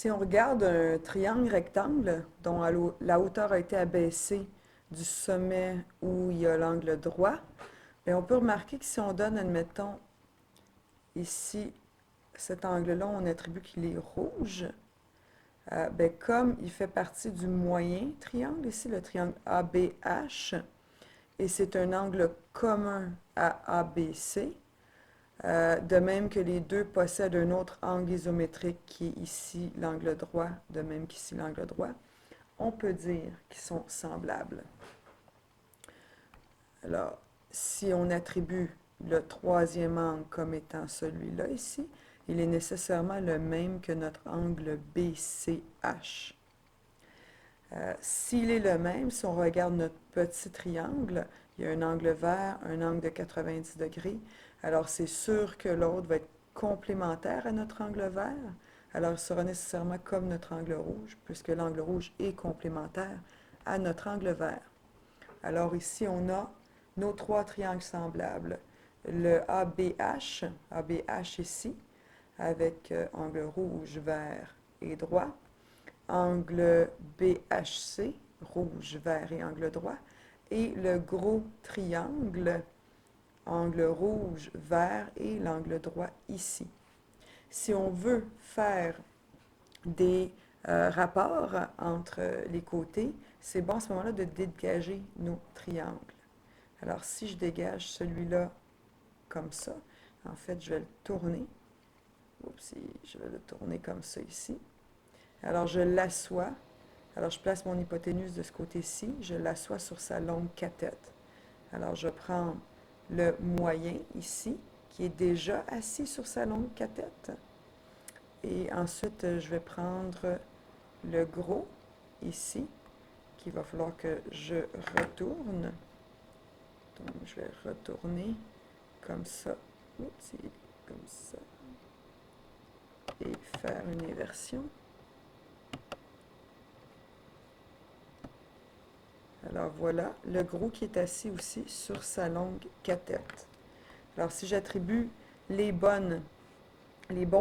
Si on regarde un triangle rectangle dont la hauteur a été abaissée du sommet où il y a l'angle droit, bien, on peut remarquer que si on donne, admettons, ici, cet angle-là, on attribue qu'il est rouge, bien, comme il fait partie du moyen triangle, ici, le triangle ABH, et c'est un angle commun à ABC, de même que les deux possèdent un autre angle isométrique qui est ici l'angle droit, de même qu'ici l'angle droit, on peut dire qu'ils sont semblables. Alors, si on attribue le troisième angle comme étant celui-là ici, il est nécessairement le même que notre angle BCH. S'il est le même, si on regarde notre petit triangle, il y a un angle vert, un angle de 90 degrés. Alors, c'est sûr que l'autre va être complémentaire à notre angle vert. Alors, il sera nécessairement comme notre angle rouge, puisque l'angle rouge est complémentaire à notre angle vert. Alors, ici, on a nos trois triangles semblables. Le ABH ici, avec angle rouge, vert et droit. Angle BHC, rouge, vert et angle droit, et le gros triangle, angle rouge, vert et l'angle droit ici. Si on veut faire des rapports entre les côtés, c'est bon à ce moment-là de dégager nos triangles. Alors, si je dégage celui-là comme ça, en fait, je vais le tourner. Oups, je vais le tourner comme ça ici. Alors, je l'assois. Alors, je place mon hypoténuse de ce côté-ci, je l'assois sur sa longue cathète. Alors, je prends le moyen ici, qui est déjà assis sur sa longue cathète. Et ensuite, je vais prendre le gros ici, qu'il va falloir que je retourne. Donc, je vais retourner comme ça. Oups, comme ça. Et faire une inversion. Alors voilà, le gros qui est assis aussi sur sa longue cathète. Alors si j'attribue les bons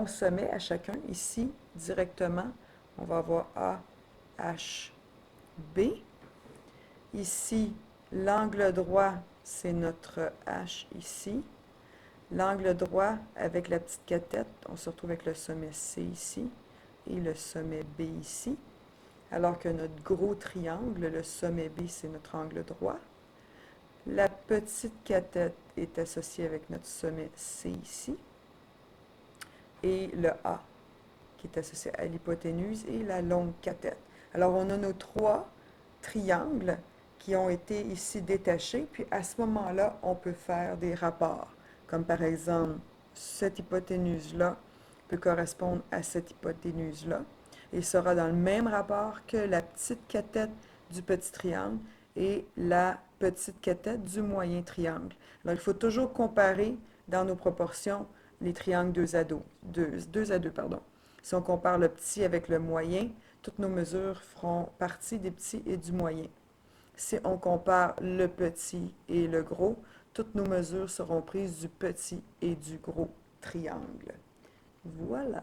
sommets à chacun, ici, directement, on va avoir A, H, B. Ici, l'angle droit, c'est notre H ici. L'angle droit avec la petite cathète, on se retrouve avec le sommet C ici et le sommet B ici. Alors que notre gros triangle, le sommet B, c'est notre angle droit. La petite cathète est associée avec notre sommet C ici. Et le A, qui est associé à l'hypoténuse, et la longue cathète. Alors, on a nos trois triangles qui ont été ici détachés, puis à ce moment-là, on peut faire des rapports, comme par exemple, cette hypoténuse-là peut correspondre à cette hypoténuse-là, et sera dans le même rapport que la petite cathète du petit triangle et la petite cathète du moyen triangle. Alors, il faut toujours comparer dans nos proportions les triangles 2 à 2, 2 à 2, pardon. Si on compare le petit avec le moyen, toutes nos mesures feront partie des petits et du moyen. Si on compare le petit et le gros, toutes nos mesures seront prises du petit et du gros triangle. Voilà.